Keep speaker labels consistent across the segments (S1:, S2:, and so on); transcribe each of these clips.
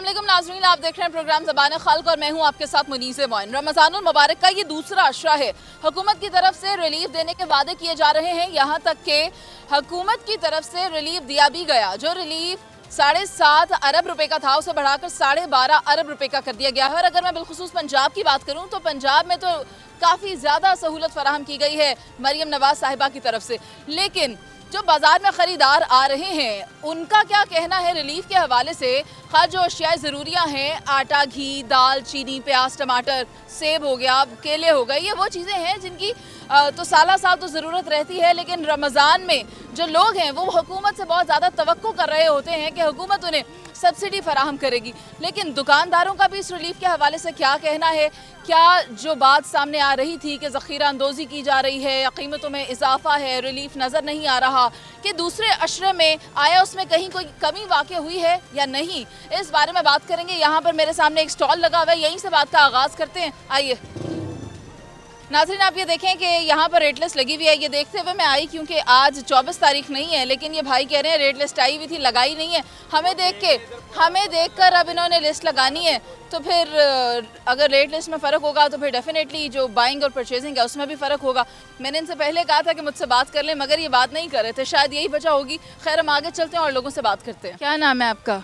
S1: अस्सलाम वालेकुम नाज़रीन, आप देख रहे हैं प्रोग्राम ज़बान खल्क़ और मैं हूं आपके साथ मुनीज़े मोइन। रमज़ानुल मुबारक का ये दूसरा अशरा है। हुकूमत की तरफ से रिलीफ देने के वादे किए जा रहे हैं, यहाँ तक कि हुकूमत की तरफ से रिलीफ दिया भी गया। जो रिलीफ 7.5 अरब रुपए का था उसे बढ़ाकर 12.5 अरब रुपए का कर दिया गया है। और अगर मैं बिलखुसूस पंजाब की बात करूँ तो पंजाब में तो काफ़ी ज़्यादा सहूलत फराहम की गई है मरियम नवाज साहिबा की तरफ से। लेकिन जो बाजार में ख़रीदार आ रहे हैं उनका क्या कहना है रिलीफ के हवाले से। खास जो अशियाए ज़रूरियाँ हैं, आटा, घी, दाल, चीनी, प्याज, टमाटर, सेब हो गया, केले हो गए, ये वो चीज़ें हैं जिनकी तो साल तो ज़रूरत रहती है। लेकिन रमज़ान में जो लोग हैं वो हुकूमत से बहुत ज़्यादा तवक्को कर रहे होते हैं कि हुकूमत उन्हें सब्सिडी फराहम करेगी। लेकिन दुकानदारों का भी इस रिलीफ के हवाले से क्या कहना है। क्या जो बात सामने आ रही थी कि ज़ख़ीरा अंदोज़ी की जा रही है या कीमतों में इजाफा है, रिलीफ नज़र नहीं आ रहा, कि दूसरे अशरे में आया उसमें कहीं कोई कमी वाक़ई हुई है या नहीं, इस बारे में बात करेंगे। यहाँ पर मेरे सामने एक स्टॉल लगा हुआ है, यहीं से बात का आगाज़ करते हैं। आइए नाज़रीन, आप ये देखें कि यहाँ पर रेट लिस्ट लगी हुई है। ये देखते हुए मैं आई क्योंकि आज 24 तारीख नहीं है, लेकिन ये भाई कह रहे हैं रेट लिस्ट आई हुई थी, लगाई नहीं है। हमें देख कर अब इन्होंने लिस्ट लगानी है, तो फिर अगर रेट लिस्ट में फ़र्क होगा तो फिर डेफिनेटली जो बाइंग और परचेजिंग है उसमें भी फ़र्क होगा। मैंने इनसे पहले कहा था कि मुझसे बात कर लें, मगर ये बात नहीं कर रहे थे, शायद यही वजह होगी। खैर, हम आगे चलते हैं और लोगों से बात करते हैं। क्या नाम है आपका?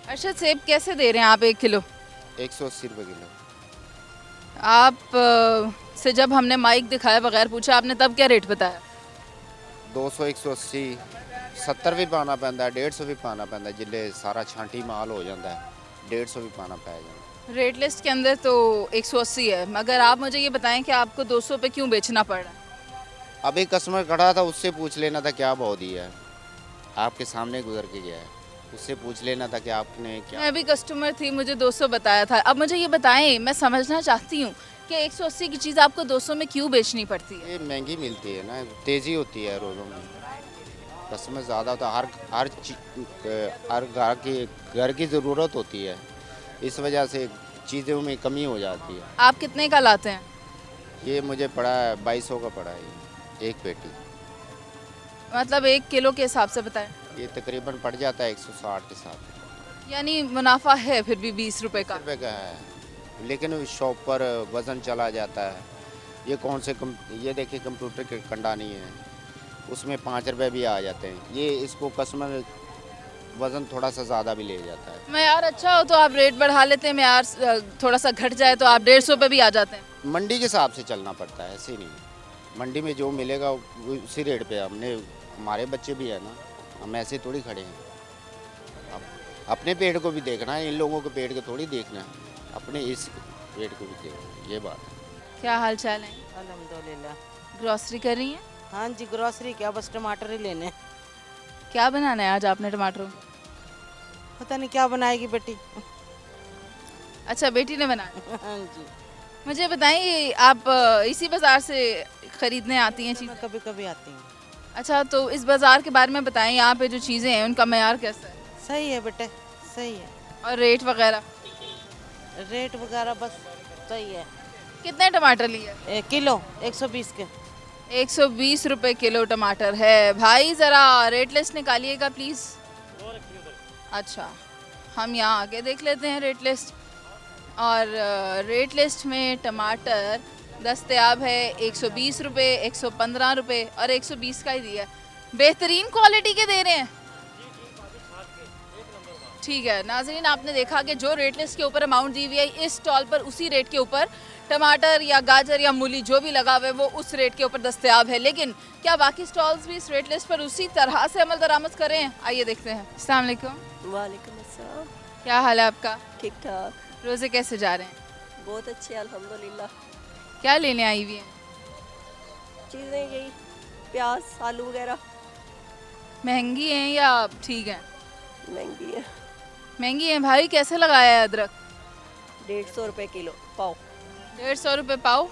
S1: अरशद। सेब कैसे दे रहे हैं आप 1 किलो?
S2: 180 रुपये किलो।
S1: आप से जब हमने माइक दिखाया बगैर पूछा, आपने तब क्या रेट बताया?
S2: 200, 180, 70 भी पाना पैंदा, 150 भी पाना पैंदा। जिले सारा छांटी माल हो जाता है 150 भी पाना पै जाता।
S1: रेट लिस्ट के अंदर तो 180 है, मगर आप मुझे ये बताएं कि आपको 200 पे क्यों बेचना पड़ रहा है?
S2: अभी कस्टमर खड़ा था, उससे पूछ लेना था क्या भाव दिया है। आपके सामने गुजर के गया है, उससे पूछ लेना था कि आपने क्या।
S1: मैं भी कस्टमर थी, मुझे 200 बताया था। अब मुझे ये बताएं, मैं समझना चाहती हूँ कि 180 की चीज़ आपको 200 में क्यों बेचनी पड़ती है?
S2: ये महंगी मिलती है ना, तेज़ी होती है रोज़ों में, कस्टमर ज़्यादा होता है, हर घर की ज़रूरत होती है, इस वजह से चीज़ों में कमी हो जाती है।
S1: आप कितने का लाते हैं?
S2: ये मुझे पड़ा है 2200 का पड़ा है एक पेटी।
S1: मतलब 1 किलो के हिसाब से बताएं।
S2: ये तकरीबन पड़ जाता है 160 के साथ।
S1: यानी मुनाफा है फिर भी 20 रुपए का।
S2: रुपये का है, लेकिन शॉप पर वज़न चला जाता है। ये कौन से ये देखिए कंप्यूटर के कंडा नहीं है, उसमें 5 रुपये भी आ जाते हैं। ये इसको कस्टमर वज़न थोड़ा सा ज़्यादा भी ले जाता है।
S1: मैयार अच्छा हो तो आप रेट बढ़ा लेते हैं, मैयार थोड़ा सा घट जाए तो आप 150 पे भी आ जाते हैं।
S2: मंडी के हिसाब से चलना पड़ता है, ऐसे नहीं। मंडी में जो मिलेगा उसी रेट पे हमारे बच्चे भी है ना, हम ऐसे थोड़ी खड़े हैं। अपने पेट को भी देखना है, इन लोगों के पेट को थोड़ी देखना है, अपने इस पेट को भी देखना है, ये बात है।
S1: क्या हाल चाल है?
S3: अल्हम्दुलिल्लाह।
S1: ग्रॉसरी कर रही हैं?
S3: हाँ जी, ग्रॉसरी क्या, बस टमाटर ही लेने।
S1: क्या बनाना है आज आपने टमाटरों?
S3: पता नहीं क्या बनाएगी बेटी।
S1: अच्छा, बेटी ने बनाया।
S3: हाँ जी,
S1: मुझे बताइए, आप इसी बाज़ार से ख़रीदने आती हैं
S3: मैं
S1: चीज़ें?
S3: कभी कभी आती हूँ।
S1: अच्छा, तो इस बाज़ार के बारे में बताएं, यहाँ पे जो चीज़ें हैं उनका मयार कैसा है?
S3: सही है बेटे, सही है।
S1: और रेट वगैरह?
S3: रेट वगैरह बस सही है।
S1: कितने टमाटर लिए?
S3: 1 किलो 120 के।
S1: 120 रुपए किलो टमाटर है। भाई ज़रा रेट लिस्ट निकालिएगा प्लीज़। अच्छा, हम यहाँ आगे देख लेते हैं रेट लिस्ट। और रेट लिस्ट में टमाटर दस्तयाब है 120 रुपये, 115 रुपये और 120 का ही दिया। बेहतरीन क्वालिटी के दे रहे हैं। ठीक है नाज़रीन, आपने देखा कि जो रेट लिस्ट के ऊपर अमाउंट दी हुई है, इस स्टॉल पर उसी रेट के ऊपर टमाटर या गाजर या मूली जो भी लगा हुआ है वो उस रेट के ऊपर दस्तयाब है। लेकिन क्या बाकी स्टॉल्स भी इस रेट लिस्ट पर उसी तरह से अमल दरामद कर रहे हैं? आइए देखते हैं। अस्सलाम वालेकुम।
S4: वालेकुम अस्सलाम।
S1: क्या हाल है आपका?
S4: ठीक ठाक,
S1: रोज़े कैसे जा रहे हैं?
S4: बहुत अच्छे अल्हम्दुलिल्लाह।
S1: क्या लेने आई हुई हैं?
S4: चीज़ें यही प्याज, आलू वगैरह।
S1: महंगी हैं या ठीक है?
S4: महंगी है।
S1: महंगी है भाई। कैसे लगाया है अदरक?
S4: 150 रुपये किलो पाव।
S1: 150 रुपये पाव,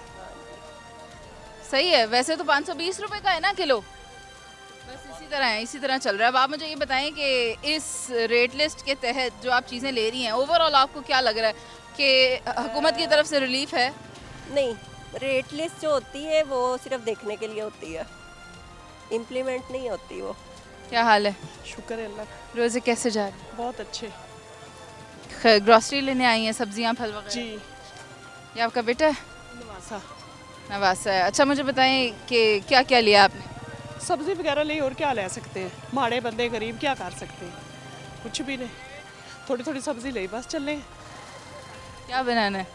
S1: सही है। वैसे तो 520 रुपये का है ना किलो। बस इसी तरह है, इसी तरह चल रहा है। अब आप मुझे ये बताएं कि इस रेट लिस्ट के तहत जो आप चीज़ें ले रही हैं, ओवरऑल आपको क्या लग रहा है कि हुकूमत की तरफ से रिलीफ है?
S4: नहीं, रेट लिस्ट जो होती है वो सिर्फ देखने के लिए होती है, इम्प्लीमेंट नहीं होती वो।
S1: क्या हाल है?
S5: शुक्र है अल्लाह का।
S1: रोज़े कैसे जा रहे हैं?
S5: बहुत अच्छे।
S1: ग्रॉसरी लेने आई हैं, सब्जियां फल वगैरह?
S5: जी
S1: ये आपका बेटा है?
S5: नवासा
S1: नवासा है। अच्छा मुझे बताएं कि क्या क्या लिया आपने?
S5: सब्जी वगैरह ली और क्या ले सकते हैं, माड़े बंदे गरीब क्या कर सकते हैं, कुछ भी नहीं, थोड़ी थोड़ी सब्जी ली बस चले।
S1: क्या बनाना है?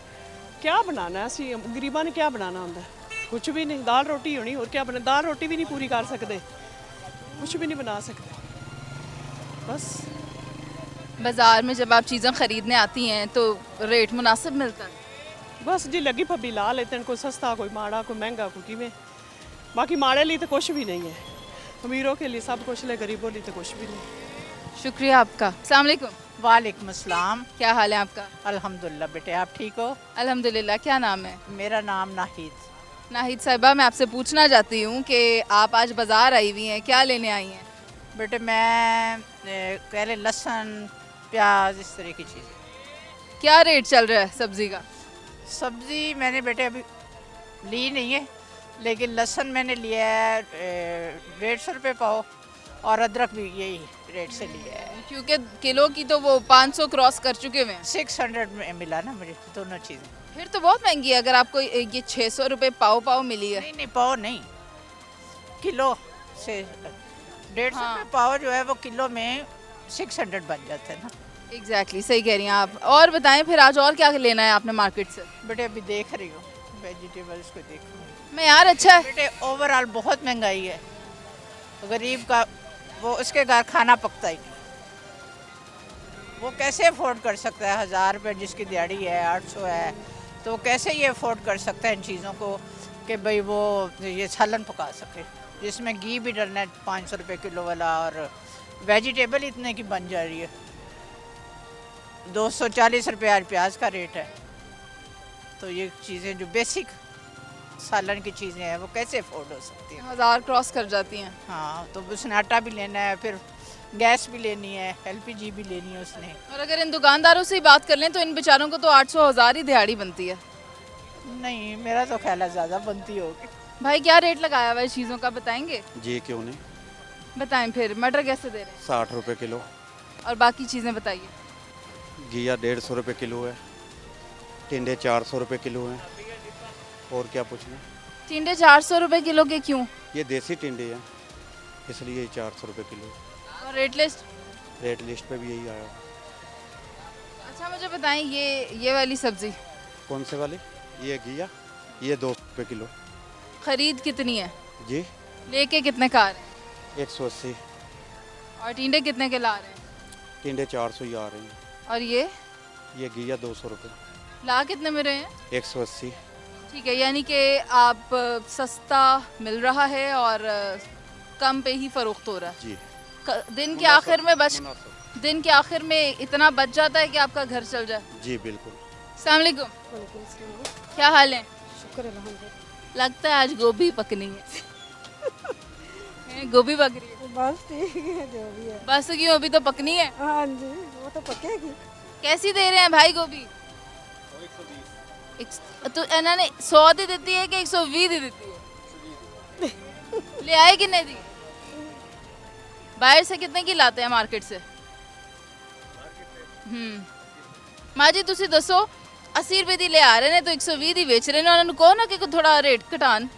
S5: क्या बनाना है, ਅਸੀਂ गरीबा ने क्या बनाना ਹੁੰਦਾ है? कुछ भी नहीं, दाल रोटी होनी और क्या बना, दाल रोटी भी नहीं पूरी कर सकते, कुछ भी नहीं बना सकते बस।
S1: बाज़ार में जब आप चीज़ें ख़रीदने आती हैं तो रेट मुनासिब मिलता है?
S5: बस जी लगी फब्बी ला लेते हैं, कोई सस्ता कोई माड़ा कोई महंगा कोई किमें। बाकी माड़े लिए तो कुछ भी नहीं है, अमीरों के लिए सब कुछ है, गरीबों लिए तो कुछ भी नहीं।
S1: शुक्रिया आपका। अस्सलाम वालेकुम।
S6: वालेकुम अस्सलाम।
S1: क्या हाल है आपका?
S6: अल्हम्दुलिल्लाह बेटे, आप ठीक हो?
S1: अल्हम्दुलिल्लाह। क्या नाम है?
S6: मेरा नाम नाहिद।
S1: नाहिद साहिबा, मैं आपसे पूछना चाहती हूँ कि आप आज बाज़ार आई हुई हैं, क्या लेने आई हैं?
S6: बेटे मैं कह ले लहसुन प्याज इस तरह की चीज़ें।
S1: क्या रेट चल रहा है सब्ज़ी का?
S6: सब्ज़ी मैंने बेटे अभी ली नहीं है, लेकिन लहसुन मैंने लिया है 150 रुपये पाव, और अदरक भी यही रेट से लिया है।
S1: क्योंकि किलो की तो वो 500 क्रॉस कर चुके हुए हैं।
S6: 600 में मिला ना मुझे दोनों चीज़ें।
S1: फिर तो बहुत महंगी है, अगर आपको ये 600 रुपये पाव मिली है।
S6: नहीं नहीं पाव नहीं, किलो से 150
S1: हाँ।
S6: रुपये पाव जो है वो किलो में 600 बन जाता है ना।
S1: एग्जैक्टली सही कह रही हैं आप। और बताएं फिर आज और क्या लेना है आपने मार्केट से?
S6: बेटे अभी देख रही हूँ वेजिटेबल्स को, देख रही हूँ
S1: मैं यार। अच्छा है।
S6: बेटे ओवरऑल बहुत महंगाई है, गरीब का वो उसके घर खाना पकता ही नहीं, वो कैसे अफोर्ड कर सकता है? 1000 रुपये जिसकी दिहाड़ी है 800 है, तो वो कैसे ये अफोर्ड कर सकता है इन चीज़ों को कि भाई वो ये सालन पका सके, जिसमें घी भी डलना है 500 रुपये किलो वाला, और वेजिटेबल इतने की बन जा रही है। 240 रुपये आज प्याज का रेट है, तो ये चीज़ें जो बेसिक सालन की चीज़ें हैं वो कैसे अफोर्ड हो सकती हैं?
S1: 1000 क्रॉस कर जाती हैं।
S6: हाँ, तो उसने आटा भी लेना है, फिर गैस भी लेनी है, LPG भी लेनी है उसने।
S1: और अगर इन दुकानदारों से ही बात कर लें तो इन बेचारों को तो 800-1000 ही दिहाड़ी बनती है।
S6: नहीं, मेरा तो ख्याल है ज़्यादा बनती होगी।
S1: भाई क्या रेट लगाया हुआ है चीज़ों का, बताएंगे?
S7: जी क्यों नहीं,
S1: बताएं फिर। मटर कैसे दे रहे हैं?
S7: 60 रुपये किलो।
S1: और बाकी चीज़ें बताइए।
S7: घिया 150 रुपये किलो है, टिंडे 400 रुपये किलो हैं। और क्या पूछना?
S1: टिंडे 400 रुपये किलो के क्यों?
S7: ये देसी टिंडे हैं इसलिए ये 400 रुपये किलो।
S1: और रेट लिस्ट?
S7: रेट लिस्ट पे भी यही आया।
S1: अच्छा मुझे बताएं ये वाली सब्ज़ी
S7: कौन से वाली? ये घिया, ये 200 रुपये किलो।
S1: खरीद कितनी है?
S7: जी
S1: लेके कितने का आ रहे हैं?
S7: 180।
S1: और टिंडे कितने के ला रहे हैं?
S7: टिंडे 400 ही आ रहे हैं।
S1: और ये
S7: ये घिया 200 रुपये।
S1: ला कितने में रहे हैं?
S7: 180।
S1: ठीक है, यानी कि आप सस्ता मिल रहा है और कम पे ही फ़रोख्त हो रहा है।
S7: जी
S1: दिन के आखिर में
S7: मुनासिब।
S1: दिन के आखिर में इतना बच जाता है कि आपका घर चल जाए।
S7: जी बिल्कुल।
S1: अस्सलाम वालेकुम। क्या हाल है?
S5: शुक्र अल्हम्दुलिल्लाह।
S1: लगता है आज गोभी पकनी है। गोभी पक रही है?
S8: बस ठीक है जो भी है।
S1: बस क्यों, अभी तो पकनी है।
S8: हाँ जी वो तो पकेगी।
S1: कैसी दे रहे हैं भाई गोभी? 120। तो इन्होंने 100 दी देती है कि 120 दी देती है? ले आए कि नहीं दी? बाहर से कितने की लाते हैं मार्केट से? माँ जी तुसी दसो 80 रुपए दी ले आ रहे ने तो 120 दी बेच रहे ने, उन्होंने कहो ना कि थोड़ा रेट घटान।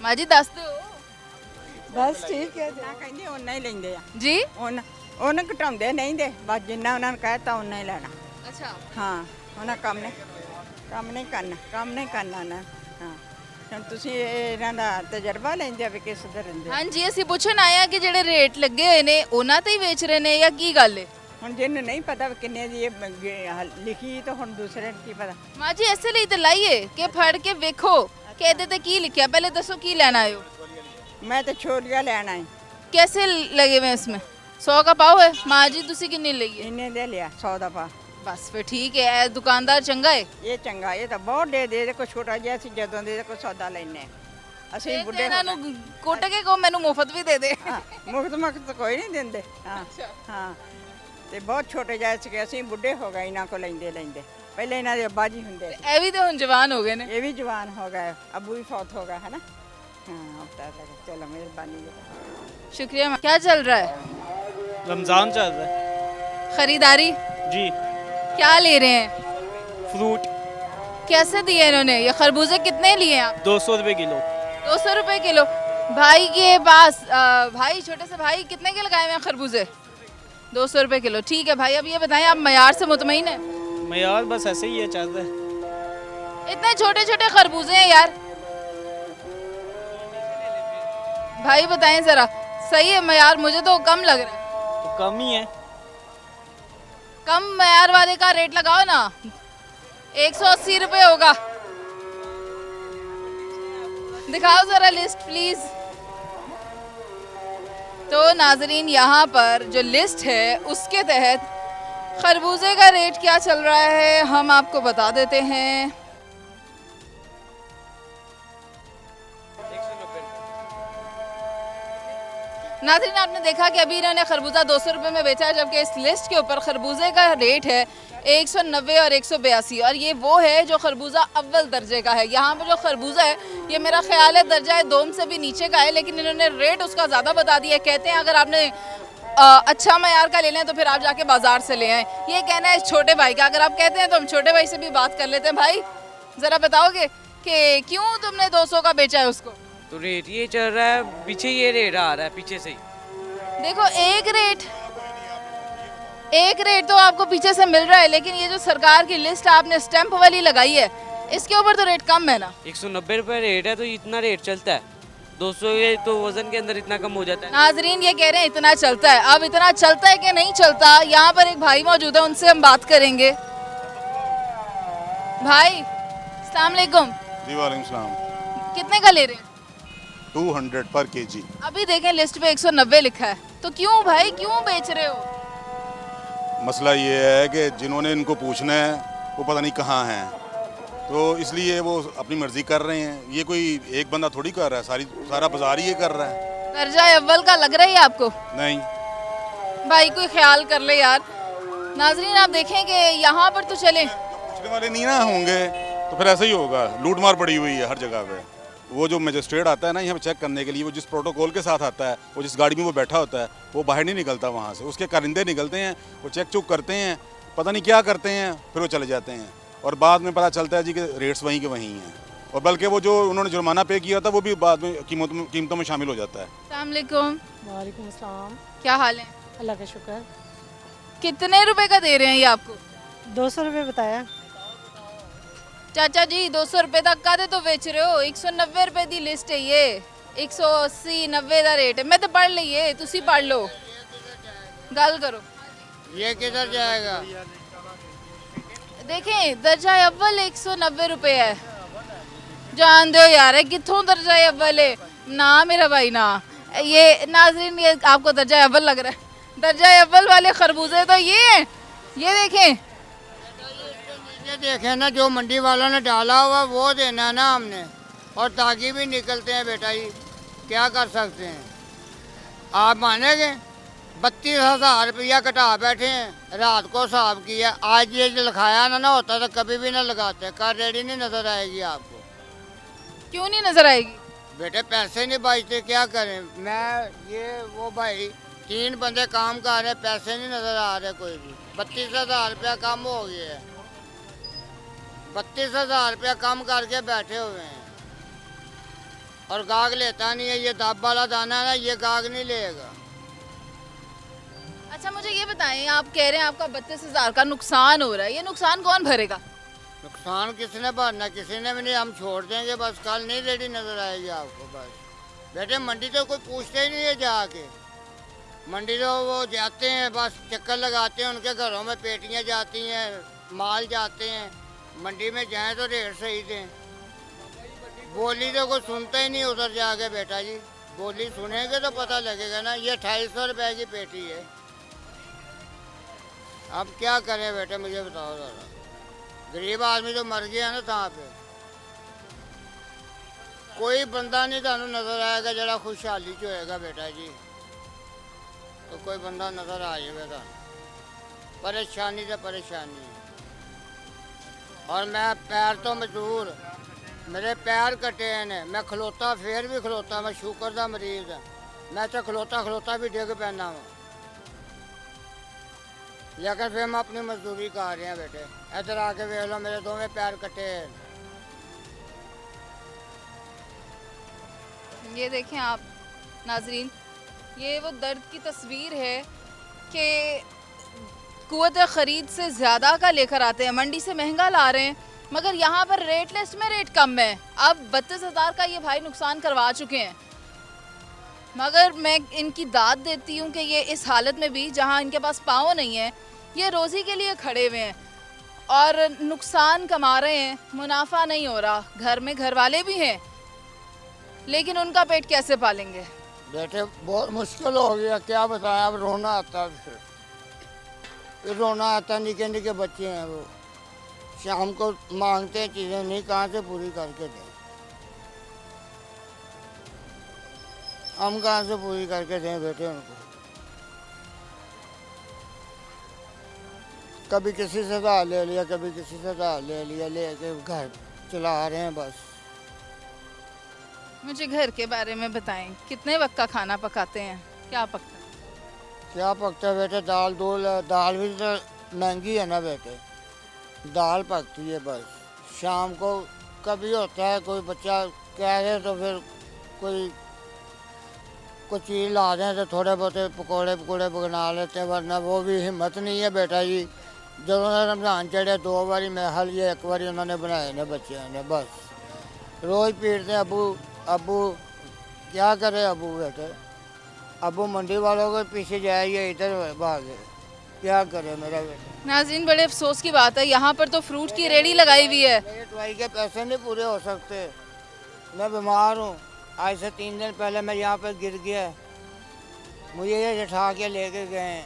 S1: माँ जी दस दो।
S8: बस ठीक है
S3: ਨਾ ਕਹਿੰਦੇ ਉਹਨਾਂ ਹੀ ਲੈਂਦੇ ਆ
S1: जी
S3: ਉਹਨਾਂ ਘਟਾਉਂਦੇ ਨਹੀਂ ਦੇ, ਬਸ ਜਿੰਨਾ ਉਹਨਾਂ ਨੇ ਕਹਿਤਾ ਉਹਨਾਂ ਹੀ ਲੈਣਾ।
S1: अच्छा
S3: ਹਾਂ ਉਹਨਾਂ ਕੰਮ ਨਹੀਂ ਕਰਨਾ ਉਹਨਾਂ। ਹਾਂ ਹੁਣ ਤੁਸੀਂ ਇਹਨਾਂ ਦਾ ਤਜਰਬਾ ਲੈਂਦੇ ਆ ਵੀ ਕਿਸ ਤਰ੍ਹਾਂ ਰਹਿੰਦੇ।
S1: हाँ जी ਅਸੀਂ ਪੁੱਛਣ ਆਇਆ ਕਿ ਜਿਹੜੇ ਰੇਟ ਲੱਗੇ ਹੋਏ ਨੇ ਉਹਨਾਂ ਤੇ ਹੀ ਵੇਚ ਰਹੇ ਨੇ ਜਾਂ ਕੀ ਗੱਲ ਹੈ?
S3: ਹੁਣ ਜਿਹਨੂੰ ਨਹੀਂ ਪਤਾ ਵੀ ਕਿੰਨੇ ਦੀ ਇਹ ਲਿਖੀ ਤਾਂ ਹੁਣ ਦੂਸਰੇ ਨੂੰ ਕੀ ਪਤਾ।
S1: ਮਾਂ ਜੀ ਐਸੇ ਲਈ ਤੇ ਲਾਈਏ ਕਿ ਫੜ ਕੇ ਵੇਖੋ ਕਿ ਇਹਦੇ ਤੇ ਕੀ ਲਿਖਿਆ। ਪਹਿਲੇ ਦੱਸੋ ਕੀ ਲੈਣਾ ਆਇਓ?
S3: ਮੈਂ ਤਾਂ ਛੋਲੀਆਂ ਲੈਣਾ ਹੈ।
S1: कैसे लगे हुए हैं इसमें? 100 का पाव है। माँ जी तुसी कितनी ਲਈ है?
S3: ਇੰਨੇ ਦੇ ਲਿਆ 100 ਦਾ ਪਾ।
S1: बस फिर ठीक है। ए दुकानदार चंगा है।
S3: ਇਹ ਚੰਗਾ, ਇਹ ਤਾਂ ਬਹੁਤ ਦੇ ਕੋਈ ਛੋਟਾ ਜਿਹਾ ਸੀ ਜਦੋਂ ਦੇ ਕੋਈ ਸੌਦਾ ਲੈਣੇ ਅਸੀਂ
S1: एक
S3: ਬੁੱਢੇ
S1: ਇਹਨਾਂ ਨੂੰ ਕੁੱਟ ਕੇ ਕਹੋ ਮੈਨੂੰ ਮੁਫਤ ਵੀ ਦੇ ਦੇ।
S3: ਮੁਕਤ ਕੋਈ ਨਹੀਂ ਦਿੰਦੇ। ਹਾਂ ਹਾਂ ਤੇ ਬਹੁਤ ਛੋਟੇ ਜਿਹੇ ਸੀਗੇ, ਅਸੀਂ ਬੁੱਢੇ ਹੋ ਗਏ ਇਹਨਾਂ ਕੋ ਲੈਂਦੇ ਪਹਿਲੇ ਇਹਨਾਂ ਦੇ ਅੱਬਾ ਜੀ ਹੁੰਦੇ ਸੀ।
S1: ਇਹ ਵੀ ਤੇ ਹੁਣ ਜਵਾਨ ਹੋ ਗਏ ਨੇ।
S3: ਇਹ ਵੀ ਜਵਾਨ ਹੋ ਗਏ, ਅਬੂ ਵੀ ਫੌਤ ਹੋ ਗਿਆ ਹੈ ਨਾ। हाँ अब तक चलो मेहरबानी।
S1: शुक्रिया। क्या चल रहा है?
S9: रमज़ान चल रहा है।
S1: खरीदारी
S9: जी।
S1: क्या ले रहे हैं?
S9: फ्रूट
S1: कैसे दिए इन्होंने? ये खरबूजे कितने लिए आप?
S9: 200 रुपये किलो।
S1: 200 रुपए किलो। भाई के पास भाई छोटे से भाई कितने के लगाए हुए हैं खरबूजे? 200 रुपए किलो। ठीक है भाई, अब ये बताएं आप मयार से मुतमईन है?
S9: मयार बस ऐसे ही है, चल रहा है।
S1: इतने छोटे छोटे खरबूजे हैं यार। भाई बताएं जरा, सही है मयार? मुझे तो कम लग रहा है।
S9: तो कम ही है।
S1: कम मयार वाले का रेट लगाओ ना। 180 रुपए होगा। दिखाओ जरा लिस्ट प्लीज। तो नाजरीन, यहाँ पर जो लिस्ट है उसके तहत खरबूजे का रेट क्या चल रहा है हम आपको बता देते हैं। नाज़रीन, आपने देखा कि अभी इन्होंने खरबूजा 200 रुपये में बेचा है, जबकि इस लिस्ट के ऊपर खरबूजे का रेट है 190 और 182। और ये वो है जो खरबूजा अव्वल दर्जे का है। यहाँ पर जो खरबूजा है ये मेरा ख्याल है दर्जा दोम से भी नीचे का है, लेकिन इन्होंने रेट उसका ज़्यादा बता दिया है। कहते हैं अगर आपने अच्छा मयार का ले लें तो फिर आप जाके बाजार से ले आएँ। ये कहना है इस छोटे भाई का। अगर आप कहते हैं तो हम छोटे भाई से भी बात कर लेते हैं। भाई ज़रा बताओगे कि क्यों तुमने 200 का बेचा है उसको?
S10: तो रेट ये चल रहा है, पीछे ये रेट आ रहा है, पीछे से ही
S1: देखो। एक रेट तो आपको पीछे से मिल रहा है, लेकिन ये जो सरकार की लिस्ट आपने स्टैंप वाली लगाई है इसके ऊपर तो रेट कम है ना।
S10: 190 रुपये रेट है, तो इतना रेट चलता है। 200 ये तो वजन के अंदर इतना कम हो जाता है।
S1: नाजरीन ये कह रहे हैं इतना चलता है। अब इतना चलता है कि नहीं चलता, यहाँ पर एक भाई मौजूद है, उनसे हम बात करेंगे। भाई अस्सलाम वालेकुम।
S11: जी वालेकुम सलाम।
S1: कितने का ले रहे हैं?
S11: 200 पर केजी।
S1: अभी देखें लिस्ट पे 190 लिखा है, तो क्यों भाई क्यों बेच रहे हो?
S11: मसला ये है कि जिन्होंने इनको पूछना है वो पता नहीं कहाँ हैं, तो इसलिए वो अपनी मर्जी कर रहे हैं। ये कोई एक बंदा थोड़ी कर रहा है, सारा बाजार ही ये कर रहा है।
S1: दर्जा अव्वल का लग रहा है आपको?
S11: नहीं
S1: भाई कोई ख्याल कर ले यार। नाजरीन आप देखें कि यहाँ पर तो चले
S11: पूछने वाले नहीं ना होंगे तो फिर ऐसा ही होगा। लूट मार पड़ी हुई है हर जगह पे। वो जो मजिस्ट्रेट आता है ना यहाँ पे चेक करने के लिए, वो जिस प्रोटोकॉल के साथ आता है, वो जिस गाड़ी में वो बैठा होता है, वो बाहर नहीं निकलता वहाँ से। उसके कारिंदे निकलते हैं, वो चेक चुक करते हैं, पता नहीं क्या करते हैं, फिर वो चले जाते हैं। और बाद में पता चलता है जी कि रेट्स वहीं के वहीं हैं। और बल्कि वो जो उन्होंने जुर्माना पे किया था वो भी बाद में कीमतों में शामिल हो जाता है।
S1: अस्सलाम वालेकुम।
S8: वालेकुम अस्सलाम।
S1: क्या हाल है?
S8: अल्लाह का शुक्र।
S1: कितने रुपए का दे रहे हैं ये आपको?
S8: 200 रुपये बताया।
S1: चाचा जी 200 रुपए तक का तो बेच रहे हो। 190 रुपए की लिस्ट है ये। 180 90 का रेट है। मैं तो पढ़ लीए, तुसी पढ़ लो, गल करो।
S2: ये किधर जाएगा?
S1: देखें दर्जा अव्वल 190 रुपए है। जान दो यार, कितों दर्जा अव्वल है ना मेरा भाई ना। ये नाजरीन ये आपको दर्जा अव्वल लग रहा है? दर्जा अव्वल वाले खरबूजे तो ये हैं। ये देखें,
S2: ये देखें ना, जो मंडी वालों ने डाला हुआ वो देना है ना हमने। और ताकि भी निकलते हैं बेटा जी, क्या कर सकते हैं। आप मानेंगे 32,000 रुपया कटा बैठे हैं, रात को साहब किया। आज ये जो लिखाया ना होता तो कभी भी ना लगाते। कार रेडी नहीं नजर आएगी आपको।
S1: क्यों नहीं नजर आएगी?
S2: बेटे पैसे नहीं बचते, क्या करें। मैं ये वो भाई 3 बंदे काम कर रहे, पैसे नहीं नजर आ रहे कोई भी। 32,000 रुपया कम हो गया है। 32,000 रुपया कम करके बैठे हुए हैं और गाग लेता नहीं है। ये दाब वाला दाना है ना, ये गाग नहीं लेगा।
S1: अच्छा मुझे ये बताएं, आप कह रहे हैं आपका 32,000 का नुकसान हो रहा है, ये नुकसान कौन भरेगा?
S2: नुकसान किसने भरना? किसी ने भी नहीं। हम छोड़ देंगे बस, कल नहीं रेडी नजर आएगी आपको। बस बेटे मंडी तो कोई पूछते ही नहीं है जाके। मंडी तो वो जाते हैं बस, चक्कर लगाते हैं, उनके घरों में पेटियां जाती हैं, माल जाते हैं। मंडी में जाएं तो रेट सही दें। बोली तो कोई सुनता ही नहीं उधर जाके बेटा जी। बोली सुनेंगे तो पता लगेगा ना। ये 250 रुपए की पेटी है। अब क्या करें बेटे, मुझे बताओ ज़रा। गरीब आदमी तो मर गया ना था पे। कोई बंदा नहीं थानू नजर आएगा जरा खुशहाली च होएगा बेटा जी। तो कोई बंदा नजर आ जाएगा। परेशानी तो परेशानी। और मैं पैर तो मजबूर, मेरे पैर कटे हैं। मैं खलोता फिर भी खलोता, मैं शुगर का मरीज है। मैं तो खलोता खलोता भी डिग पैना वा।
S3: लेकिन फिर हम अपनी मजदूरी कर रहे हैं बेटे। इधर आके देख लो, मेरे दोनों पैर कटे हैं।
S1: ये देखें आप नाजरीन, ये वो दर्द की तस्वीर है कि कुव्वत ख़रीद से ज़्यादा का लेकर आते हैं, मंडी से महंगा ला रहे हैं, मगर यहाँ पर रेट लिस्ट में रेट कम है। अब 32,000 का ये भाई नुकसान करवा चुके हैं, मगर मैं इनकी दाद देती हूँ कि ये इस हालत में भी, जहाँ इनके पास पाँव नहीं है, ये रोज़ी के लिए खड़े हुए हैं और नुकसान कमा रहे हैं, मुनाफा नहीं हो रहा। घर में घर वाले भी हैं, लेकिन उनका पेट कैसे पालेंगे?
S3: बेटे बहुत मुश्किल हो गया, क्या बताएं। अब रोना आता है, फिर रोना आता। निके निके बच्चे हैं, वो शाम को मांगते हैं चीज़ें, नहीं कहाँ से पूरी करके दें। हम कहाँ से पूरी करके दें बेटे उनको। कभी किसी से उधार ले लिया, कभी किसी से उधार ले लिया, लेके घर चला रहे हैं बस।
S1: मुझे घर के बारे में बताएं, कितने वक्त का खाना पकाते हैं, क्या पकता है?
S3: क्या पकता है बेटे? दाल दाल भी तो महंगी है ना बेटे, दाल पकती है बस। शाम को कभी होता है कोई बच्चा कह रहे तो फिर कोई कुछ चीज़ ला दें तो थोड़े बहुत पकौड़े बना लेते हैं, वरना वो भी हिम्मत नहीं है बेटा जी। जब उन्होंने रमज़ान चढ़े 2 बारी महल, ये 1 बारी उन्होंने बनाए ने बच्चे ने, बस रोज़ पीटते हैं। अबू क्या करे अबू बेटे? अबू मंडी वालों के पीछे जाइए, इधर भागे, क्या करे मेरा बेटा?
S1: नाज़रीन, बड़े अफसोस की बात है, यहाँ पर तो फ्रूट की रेड़ी लगाई हुई है।
S3: मेरे दवाई के पैसे नहीं पूरे हो सकते, मैं बीमार हूँ। आज से 3 दिन पहले मैं यहाँ पर गिर गया, मुझे ये उठा के लेके गए।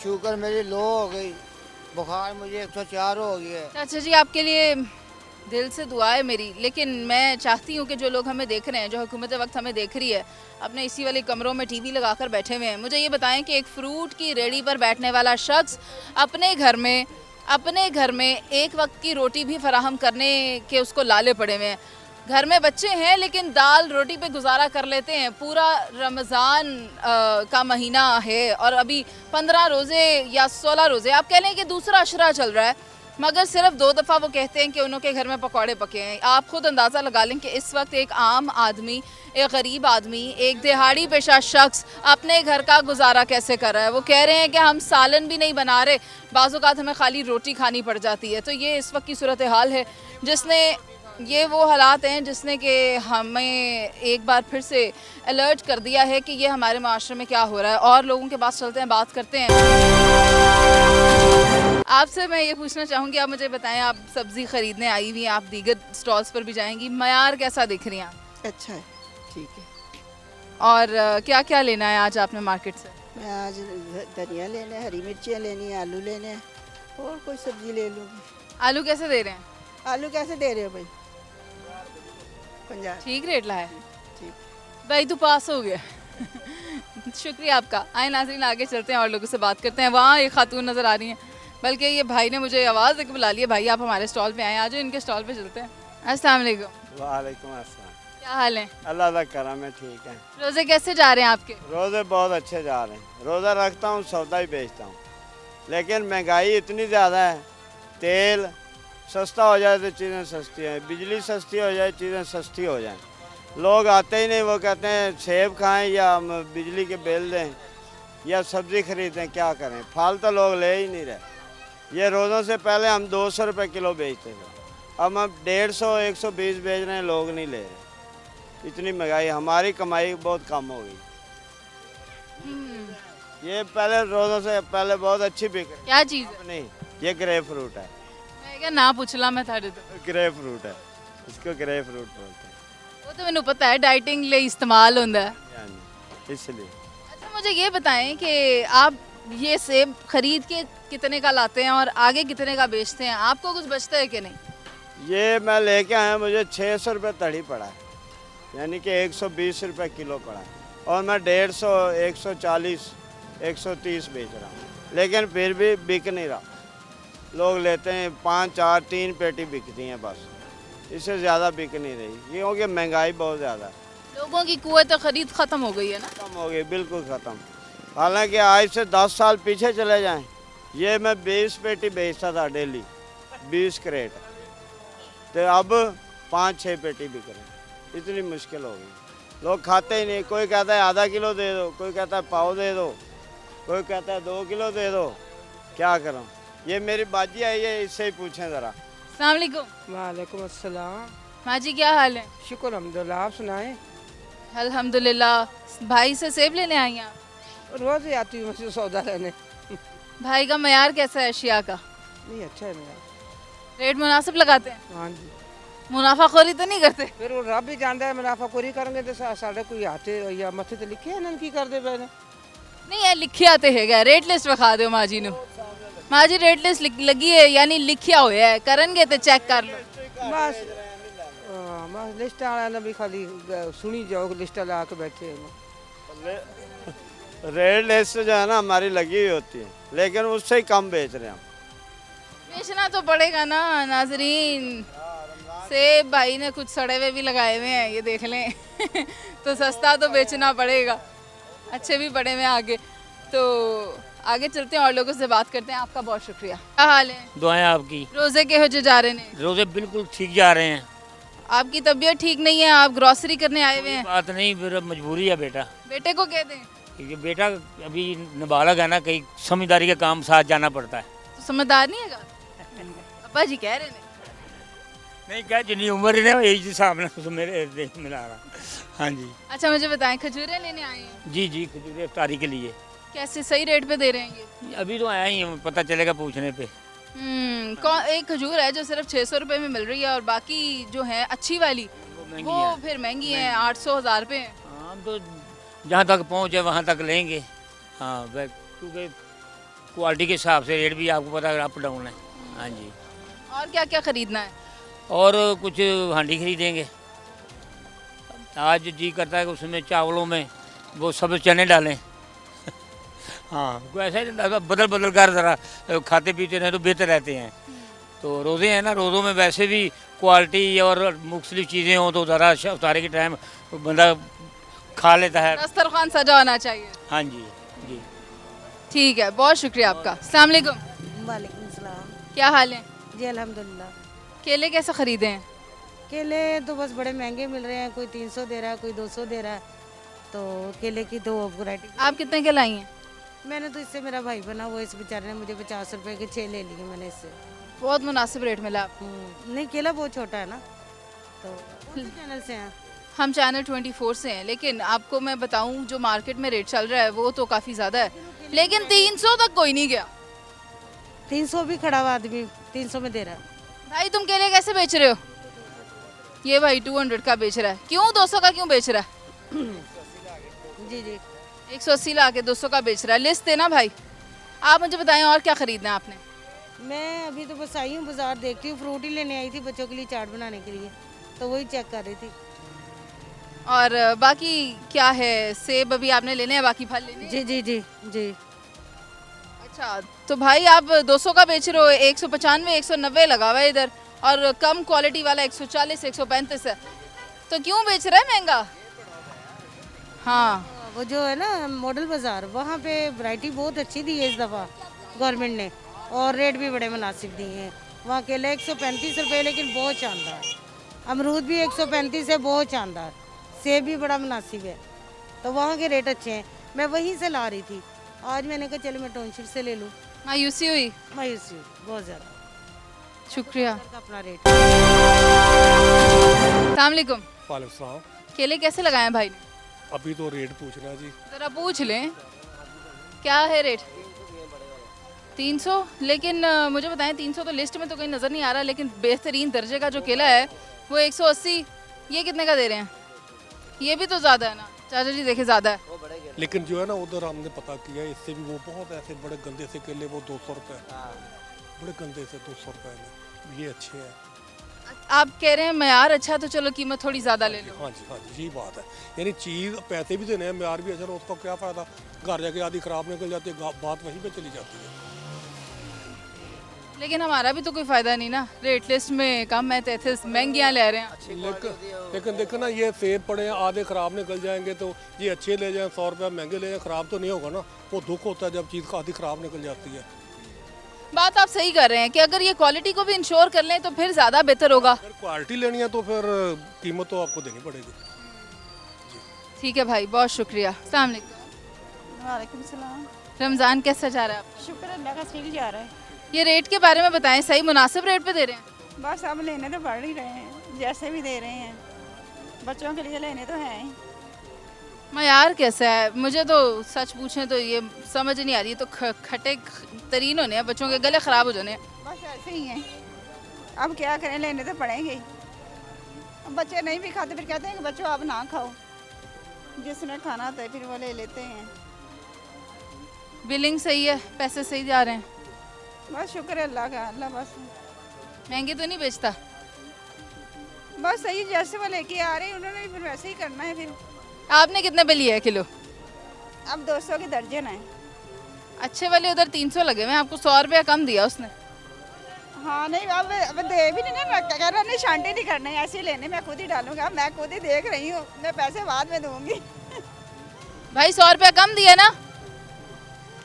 S3: शुगर मेरी लो हो गई, बुखार मुझे 104 हो गया।
S1: अच्छा जी, आपके लिए दिल से दुआ है मेरी, लेकिन मैं चाहती हूँ कि जो लोग हमें देख रहे हैं, जो हुकूमत वक्त हमें देख रही है, अपने इसी वाले कमरों में टीवी लगाकर बैठे हुए हैं, मुझे ये बताएं कि एक फ्रूट की रेड़ी पर बैठने वाला शख्स अपने घर में एक वक्त की रोटी भी फराहम करने के उसको लाले पड़े हुए हैं। घर में बच्चे हैं, लेकिन दाल रोटी पे गुजारा कर लेते हैं। पूरा रमज़ान का महीना है और अभी 15 रोज़े या 16 रोज़े, आप कह लें कि दूसरा अशरा चल रहा है, मगर सिर्फ 2 दफ़ा वो कहते हैं कि उनके घर में पकौड़े पके हैं। आप खुद अंदाज़ा लगा लें कि इस वक्त एक आम आदमी, एक गरीब आदमी, एक दिहाड़ी पेशा शख्स अपने घर का गुजारा कैसे कर रहा है। वो कह रहे हैं कि हम सालन भी नहीं बना रहे, बाज़ औक़ात हमें खाली रोटी खानी पड़ जाती है। तो ये इस वक्त की सूरत हाल है, जिसने ये वो हालात हैं जिसने कि हमें एक बार फिर से अलर्ट कर दिया है कि ये हमारे माशरे में क्या हो रहा है। और लोगों के पास चलते हैं, बात करते हैं। आपसे मैं ये पूछना चाहूँगी, आप मुझे बताएं, आप सब्ज़ी ख़रीदने आई हुई हैं, आप दीगर स्टॉल्स पर भी जाएंगी, मयार कैसा दिख रही हैं आप?
S12: अच्छा है, ठीक है।
S1: और क्या क्या लेना है आज आपने मार्केट से?
S12: मैं आज धनिया लेना है, हरी मिर्चियाँ लेनी है, आलू लेने हैं, और कोई सब्ज़ी ले लूँगी।
S1: आलू कैसे दे रहे हैं?
S12: आलू कैसे दे रहे हो भाई? 50।
S1: ठीक रेट लाया?
S12: ठीक
S1: भाई तो पास हो गया। शुक्रिया आपका। आए नाज़रीन, आगे चलते हैं और लोगों से बात करते हैं। वहाँ एक खातून नज़र आ रही हैं, बल्कि ये भाई ने मुझे आवाज़ देकर बुला लिया, भाई आप हमारे स्टॉल पे आए, आज इनके स्टॉल पे चलते हैं। अस्सलाम वालेकुम।
S13: वालेकुम अस्सलाम।
S1: क्या हाल है?
S13: अल्लाह का करम है, ठीक है।
S1: रोज़े कैसे जा रहे हैं आपके?
S13: रोज़े बहुत अच्छे जा रहे हैं। रोज़ा रखता हूँ, सौदा ही बेचता हूँ, लेकिन महंगाई इतनी ज़्यादा है, तेल सस्ता हो जाए तो चीज़ें सस्ती हैं, बिजली सस्ती हो जाए चीज़ें सस्ती हो जाएं। लोग आते ही नहीं, वो कहते हैं सेब खाएं या बिजली के बिल दें या सब्ज़ी खरीदें, क्या करें, फल तो लोग ले ही नहीं रहे। ये रोज़ों से पहले हम 200 रुपये किलो बेचते थे, अब हम 150 120 बेच रहे हैं, लोग नहीं ले रहे। इतनी महंगाई, हमारी कमाई बहुत कम हो गई। ये पहले रोज़ों से पहले बहुत अच्छी बिक रही।
S1: क्या चीज़ है?
S13: नहीं, ये ग्रेप फ्रूट है।
S1: मैं क्या ना पूछला मैं थारे तो।
S13: ग्रेप फ्रूट है, इसको ग्रेप फ्रूट बोलते हैं।
S1: वो तो मैंने पता है, डाइटिंग लिए इस्तेमाल होता है,
S13: इसलिए।
S1: अच्छा मुझे ये बताएं कि आप ये सेब खरीद के कितने का लाते हैं और आगे कितने का बेचते हैं, आपको कुछ बचता है कि नहीं?
S13: ये मैं लेके आया, मुझे 600 रुपये तड़ी पड़ा है, यानी कि 120 रुपये किलो पड़ा है, और मैं 150 140 130 बेच रहा हूँ, लेकिन फिर भी बिक नहीं रहा। लोग लेते हैं 5 4 3 पेटी बिकती हैं बस, इससे ज़्यादा बिक नहीं रही, क्योंकि महंगाई बहुत ज़्यादा है।
S1: लोगों की कुव्वत खरीद ख़त्म हो गई है ना?
S13: ख़त्म हो गई, बिल्कुल ख़त्म। हालांकि आज से 10 साल पीछे चले जाएं, ये मैं 20 पेटी बेचता था डेली, 20 क्रेट, तो अब 5-6 पेटी बिक रहे। इतनी मुश्किल हो गई, लोग खाते ही नहीं। कोई कहता है आधा किलो दे दो, कोई कहता है पाव दे दो, कोई कहता है 2 किलो दे दो। क्या करूं? ये मेरी बाजी आई है, इससे ही पूछें ज़रा।
S1: अस्सलाम वालेकुम।
S14: वालेकुम अस्सलाम।
S1: माँ जी क्या हाल है?
S14: शुक्र अल्हम्दुलिल्लाह, आप सुनाएं।
S1: अल्हम्दुलिल्लाह। भाई से सेब लेने आई हैं आप?
S14: रोज़ ही आती हूँ मुझे सौदा लेने।
S1: भाई का मयार कैसा है अशिया का?
S14: नहीं अच्छा है मेरा।
S1: रेट मुनासिब लगाते हैं?
S14: हाँ जी।
S1: मुनाफाखोरी तो नहीं करते?
S14: फिर वो रब भी जानता है मुनाफाखोरी करेंगे तो साढ़े कोई आते या मथे तो लिखे है की कर दे मैंने
S1: नहीं है लिखे आते है। रेट लिस्ट विखा दो माँ जी ने। माँ जी रेट लिस्ट लगी है यानी लिखिया हुआ है, करेंगे तो चेक कर लो।
S14: बस बस लिस्ट वाला ने भी खाली सुनी जाओ, लिस्ट ला के बैठे हैं।
S13: रेट लिस्ट जो है ना हमारी लगी हुई होती है, लेकिन उससे ही कम बेच रहे हैं हम।
S1: बेचना तो पड़ेगा ना नाजरीन। सेब भाई ने कुछ सड़े हुए भी लगाए हुए हैं, ये देख लें। तो सस्ता तो बेचना पड़ेगा, अच्छे भी पड़े हुए हैं आगे। तो आगे चलते हैं और लोगों से बात करते हैं। आपका बहुत शुक्रिया। क्या हाल है?
S15: दुआएं आपकी।
S1: रोजे के हो जो जा रहे हैं?
S15: रोजे बिल्कुल ठीक जा रहे हैं।
S1: आपकी तबीयत ठीक नहीं है, आप ग्रोसरी करने आए हुए हैं?
S15: बात नहीं, फिर मजबूरी है बेटा।
S1: बेटे को कह दें।
S15: ये बेटा अभी नाबालग है ना, कहीं समझदारी का काम साथ जाना पड़ता है।
S1: तो समझदार नहीं है? अब्बा जी कह रहे हैं।
S15: नहीं क्या जितनी उम्र है ना यही हिसाब से मेरे देख मिला रहा। हाँ जी।
S1: अच्छा मुझे बताएं, खजूरें लेने आए हैं?
S15: जी जी, खजूरें इफ्तारी के लिए।
S1: कैसे सही रेट पे दे रहे हैं ये?
S15: अभी तो आया ही हूँ, पता चलेगा पूछने पे।
S1: कौन एक खजूर है जो सिर्फ 600 रुपये में मिल रही है और बाकी जो है अच्छी वाली वो फिर महंगी है, 800-1000 रुपये है।
S15: हाँ तो जहाँ तक पहुँचे वहाँ तक लेंगे। हाँ क्योंकि क्वालिटी के हिसाब से रेट भी आपको पता है अप डाउन है। हाँ जी।
S1: और क्या क्या ख़रीदना है?
S15: और कुछ हांडी खरीदेंगे। आज जी करता है कि उसमें चावलों में वो सब चने डालें। हाँ ऐसा बदल बदल कर ज़रा खाते पीते रहें तो बेहतर रहते हैं। तो रोज़े हैं ना, रोज़ों में वैसे भी क्वालिटी और मुख्तलिफ चीज़ें हों तो ज़रा इफ्तारी के टाइम बंदा खा लेता है।
S1: दस्तरखान सजा होना चाहिए।
S15: हाँ जी जी
S1: ठीक है, बहुत शुक्रिया आपका। अस्सलाम वालेकुम।
S8: वालेकुम सलाम।
S1: क्या हाल है?
S8: जी अल्हम्दुलिल्लाह।
S1: केले कैसे ख़रीदे हैं?
S8: केले तो बस बड़े महंगे मिल रहे हैं, कोई 300 दे रहा है, कोई 200 दे रहा है। तो केले की 2 वैरायटी।
S1: आप कितने के लाई हैं?
S8: मैंने तो इससे मेरा भाई बना, वो इस बेचारे ने मुझे 50 रुपए के 6 ले लिए मैंने इससे।
S1: बहुत मुनासिब रेट मिला आपको।
S8: नहीं केला बहुत छोटा है ना। तो चैनल से हैं
S1: हम? चैनल 24 से हैं, लेकिन आपको मैं बताऊं जो मार्केट में रेट चल रहा है वो तो काफ़ी ज़्यादा है, लेकिन 300 तक कोई नहीं गया।
S8: 300 भी खड़ा हुआ आदमी 300 में दे रहा है।
S1: भाई तुम केले कैसे बेच रहे हो? ये भाई 200 का बेच रहा है। क्यों 200 का क्यों बेच रहा है?
S8: जी जी
S1: 180 ला के 200 का बेच रहा है। लिस्ट देना भाई। आप मुझे बताएं और क्या ख़रीदना है आपने?
S8: मैं अभी तो बस आई हूँ, बाजार देखती हूँ। फ्रूट ही लेने आई थी बच्चों के लिए चाट बनाने के लिए, तो वही चेक कर रही थी।
S1: और बाकी क्या है? सेब अभी आपने लेने हैं, बाकी फल लेने हैं?
S8: जी जी जी जी।
S1: अच्छा तो भाई आप 200 का बेच रहे हो, 195 190 लगा हुआ है इधर, और कम क्वालिटी वाला 140 135 है, तो क्यों बेच रहा है महंगा? हाँ
S8: वो जो है ना मॉडल बाज़ार, वहाँ पे वैरायटी बहुत अच्छी दी है इस दफ़ा गवर्नमेंट ने, और रेट भी बड़े मुनासिब दिए हैं। वहाँ केला 135 रुपये, लेकिन बहुत शानदार। अमरूद भी 135 है, बहुत शानदार। सेब भी बड़ा मुनासिब है, तो वहाँ के रेट अच्छे हैं। मैं वहीं से ला रही थी, आज मैंने कहा चलो मैं टाउनशिप से ले लूँ।
S1: मायूसी हुई?
S8: मायूसी हुई बहुत ज़्यादा।
S1: शुक्रिया।
S8: अपना रेट।
S1: अस्सलाम वालेकुम।
S16: वालेकुम सलाम।
S1: केले कैसे लगाए हैं भाई ने?
S16: अभी तो रेट पूछना जी।
S1: ज़रा पूछ लें क्या है रेट? 300, लेकिन मुझे बताएं 300 तो लिस्ट में तो कहीं नज़र नहीं आ रहा, लेकिन बेहतरीन दर्जे का जो केला है वो 180, ये कितने का दे रहे हैं? ये भी तो ज़्यादा है ना चाचा जी, देखे ज़्यादा है।
S16: लेकिन जो है ना उधर हमने पता किया, इससे भी वो बहुत ऐसे बड़े गंदे से केले वो 200 रुपये, बड़े गंदे से 200 रुपये में, ये अच्छे हैं।
S1: आप कह रहे हैं मयार अच्छा है तो चलो कीमत थोड़ी ज़्यादा ले लो।
S16: हाँ जी यही बात है। यानी चीज़ पैसे भी देने हैं, मयार भी अच्छा, उसका क्या फ़ायदा? घर जाके आधी ख़राब निकल जाती है, बात वहीं पे चली जाती है।
S1: लेकिन हमारा भी तो कोई फ़ायदा नहीं ना, रेट लिस्ट में कम है तो इतने महंगियाँ ले रहे हैं।
S16: लेकिन देखो ना, ये सेब पड़े हैं, आधे ख़राब निकल जाएंगे, तो ये अच्छे ले जाएं, 100 रुपये महंगे ले जाएं, ख़राब तो नहीं होगा ना। वो दुख होता है जब चीज़ का आधी ख़राब निकल जाती है।
S1: बात आप सही कर रहे हैं कि अगर ये क्वालिटी को भी इंश्योर कर लें तो फिर ज़्यादा बेहतर होगा।
S16: अगर क्वालिटी लेनी है तो फिर कीमत तो आपको देनी पड़ेगी।
S1: ठीक है भाई, बहुत शुक्रिया। अस्सलाम वालेकुम।
S17: वालेकुम सलाम।
S1: रमज़ान कैसा जा रहा है आपका?
S17: शुक्र अल्लाह का, ठीक जा रहा है।
S1: ये रेट के बारे में बताएं, सही मुनासिब रेट पे दे रहे हैं?
S17: बस अब लेने तो बढ़ ही रहे हैं, जैसे भी दे रहे हैं, बच्चों के लिए लेने तो हैं ही।
S1: मयार कैसा है? मुझे तो सच पूछें तो ये समझ नहीं आ रही है, तो खट्टे तरीन होने हैं, बच्चों के गले ख़राब हो जाने हैं।
S17: बस ऐसे ही हैं, अब क्या करें, लेने तो पड़ेंगे ही। अब बच्चे नहीं भी खाते फिर कहते हैं कि बच्चों आप ना खाओ, जिसने खाना होता है फिर वो ले लेते हैं।
S1: बिलिंग सही है, पैसे सही जा रहे हैं?
S17: बस शुक्र है अल्लाह का। अल्लाह बस
S1: महंगे तो नहीं बेचता?
S17: बस सही, जैसे वो लेके आ रहे हैं उन्होंने भी फिर वैसे ही करना है। फिर
S1: आपने कितने पे लिया है किलो?
S17: अब 200 के दर्जन है।
S1: अच्छे वाले उधर 300 लगे हुए हैं, आपको 100 रुपया कम दिया उसने।
S17: हाँ नहीं, अब दे भी नहीं ना, कह रहा नहीं, शांति नहीं करना है, ऐसे ही लेने मैं खुद ही डालूंगा। मैं खुद ही देख रही हूँ, मैं पैसे बाद में दूंगी।
S1: भाई 100 रुपया कम दिया ना,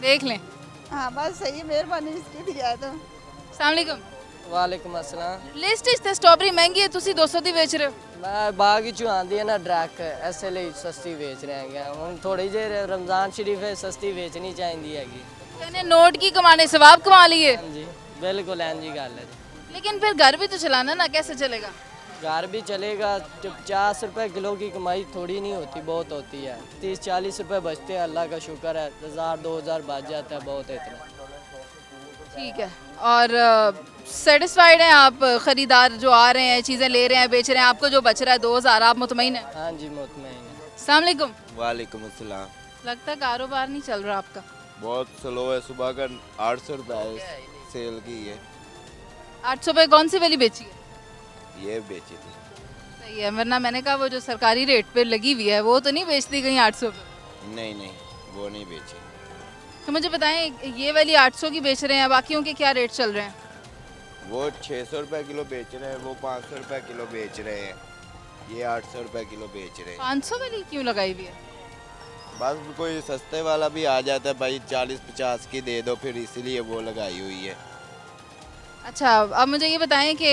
S1: देख लें।
S17: हाँ बस सही, मेहरबानी इसकी दिया है तो।
S1: अस्सलाम वालेकुम।
S18: वालेकुम अस्सलाम।
S1: लिस्ट इस स्ट्रॉबेरी महंगी है, तुसी 200 दी बेच रहे हो?
S18: मैं बाग चो आंदी है ना ड्रैक, ऐसे लिए सस्ती बेच रहे हैं। हम थोड़ी जे रमज़ान शरीफ है, सस्ती बेचनी चाहिए हैगी।
S1: कहने नोट की कमाने सवाब कमा लिए।
S18: हाँ जी बिल्कुल, हाँ जी गल है।
S1: लेकिन फिर घर भी तो चलाना ना, कैसे चलेगा?
S18: घर भी चलेगा, 50 रुपए किलो की कमाई थोड़ी नहीं होती, बहुत होती है। 30-40 रुपए बचते हैं, अल्लाह का शुक्र है। 1000-2000 बच जाता है, बहुत है इतना।
S1: ठीक है। और सेटिस्फाइड हैं आप? ख़रीदार जो आ रहे हैं, चीज़ें ले रहे हैं, बेच रहे हैं, आपको जो बच रहा है 2000, आप मुतमईन हैं?
S18: हाँ जी मुतमईन है।
S1: अस्सलाम वालेकुम।
S19: वालेकुम अस्सलाम।
S1: लगता है कारोबार नहीं चल रहा आपका?
S19: बहुत स्लो है, सुबह का 800 रुपये सेल की है।
S1: 800 पे कौन सी वाली बेची है?
S19: ये बेची थी।
S1: सही है, वरना मैंने कहा वो जो सरकारी रेट पे लगी हुई है वो तो नहीं बेचती कहीं 800 पे?
S19: नहीं वो नहीं बेची।
S1: तो मुझे बताएं, ये वाली 800 की बेच रहे हैं, बाकियों के क्या रेट चल रहे हैं?
S19: वो 600 रुपये किलो बेच रहे हैं, वो 500 रुपये किलो बेच रहे हैं, ये 800 रुपये किलो बेच रहे हैं।
S1: 500 वाली क्यों लगाई हुई है?
S19: बस कोई सस्ते वाला भी आ जाता है भाई, 40-50 की दे दो, फिर इसीलिए वो लगाई हुई है।
S1: अच्छा, अब मुझे ये बताएं कि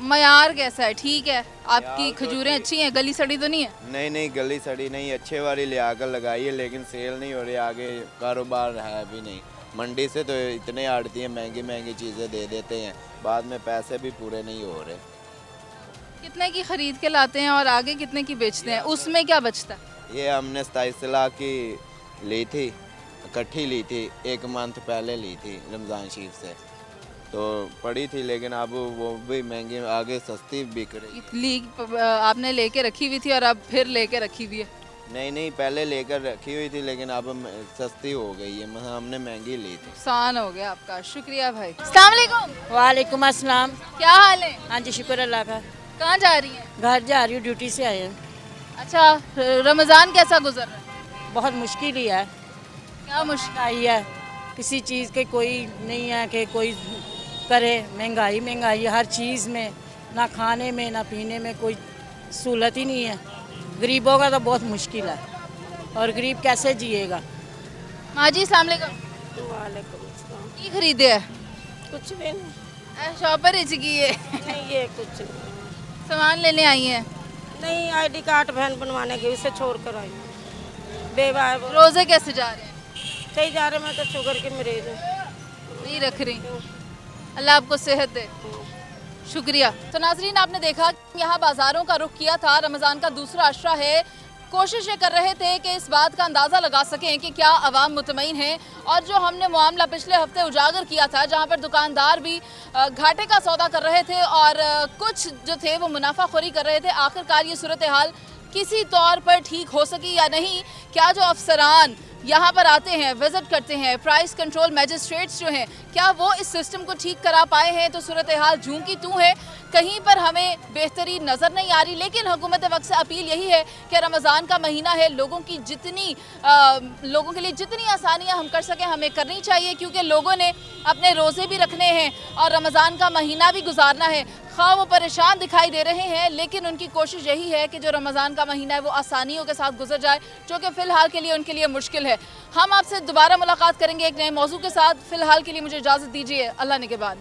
S1: मयार कैसा है? ठीक है, आपकी खजूरें अच्छी हैं, गली सड़ी तो नहीं है?
S19: नहीं गली सड़ी नहीं, अच्छे वाली ले आकर लगाई है, लेकिन सेल नहीं हो रही, आगे कारोबार है भी नहीं। मंडी से तो इतने आड़ती हैं, महंगी चीज़ें दे देते हैं, बाद में पैसे भी पूरे नहीं हो रहे।
S1: कितने की खरीद के लाते हैं और आगे कितने की बेचते हैं, उसमें क्या बचता है?
S19: ये हमने 27 लाख की ली थी, इकट्ठी ली थी, 1 मंथ पहले ली थी रमज़ान शरीफ से, तो पड़ी थी, लेकिन अब वो भी महंगी, आगे सस्ती बिक रही।
S1: आपने लेके रखी हुई थी और अब फिर लेके रखी हुई है?
S19: नहीं पहले लेकर रखी हुई थी, लेकिन अब सस्ती हो गई है, हमने महंगी ली थी।
S1: नुकसान हो गया आपका। शुक्रिया भाई। अस्सलाम वालेकुम।
S20: वालेकुम अस्सलाम।
S1: क्या हाल है?
S20: हाँ जी शुक्र अल्लाह का।
S1: कहाँ जा रही हैं?
S20: घर जा रही हूँ, ड्यूटी से आए हैं।
S1: अच्छा, रमज़ान कैसा गुजर रहा है?
S20: बहुत मुश्किल ही है।
S1: क्या मुश्किल
S20: आई है? किसी चीज़ के कोई नहीं है कि कोई करे। महंगाई हर चीज़ में, ना खाने में ना पीने में कोई सहूलत ही नहीं है। गरीबों का तो बहुत मुश्किल है, और गरीब कैसे जिएगा।
S1: माँ जी अस्सलाम वालेकुम।
S21: वालेकुम अस्सलाम।
S1: की खरीदे है?
S21: कुछ भी नहीं।
S1: शॉपर इच की है?
S21: नहीं ये कुछ नहीं।
S1: सामान लेने आई हैं?
S21: नहीं, आईडी कार्ड बहन बनवाने की, उसे छोड़ कर आई। बेवा है वो।
S1: रोज़े कैसे जा रहे हैं?
S21: सही जा रहे, मैं तो शुगर की मरीज हूँ।
S1: नहीं रख रही, अल्लाह आपको सेहत दे। शुक्रिया। तो नाजरीन, आपने देखा यहाँ बाज़ारों का रुख किया था, रमज़ान का दूसरा अशरा है। कोशिश ये कर रहे थे कि इस बात का अंदाज़ा लगा सकें कि क्या अवाम मुतमईन है, और जो हमने मामला पिछले हफ्ते उजागर किया था, जहाँ पर दुकानदार भी घाटे का सौदा कर रहे थे और कुछ जो थे वो मुनाफाखोरी कर रहे थे, आखिरकार ये सूरत हाल किसी तौर पर ठीक हो सकी या नहीं? क्या जो अफसरान यहाँ पर आते हैं, विजिट करते हैं, प्राइस कंट्रोल मैजिस्ट्रेट्स जो हैं, क्या वो इस सिस्टम को ठीक करा पाए हैं? तो सूरत हाल जूं की तूं है, कहीं पर हमें बेहतरी नज़र नहीं आ रही। लेकिन हुकूमत वक्त से अपील यही है कि रमज़ान का महीना है, लोगों के लिए जितनी आसानियाँ हम कर सकें हमें करनी चाहिए, क्योंकि लोगों ने अपने रोज़े भी रखने हैं और रमज़ान का महीना भी गुजारना है। खा वो परेशान दिखाई दे रहे हैं, लेकिन उनकी कोशिश यही है कि जो रमज़ान का महीना है वो आसानियों के साथ गुजर जाए, जो कि फ़िलहाल के लिए उनके लिए मुश्किल है। हम आपसे दोबारा मुलाकात करेंगे एक नए मौजू के साथ। फ़िलहाल के लिए मुझे इजाज़त दीजिए, अल्लाह निगहबान।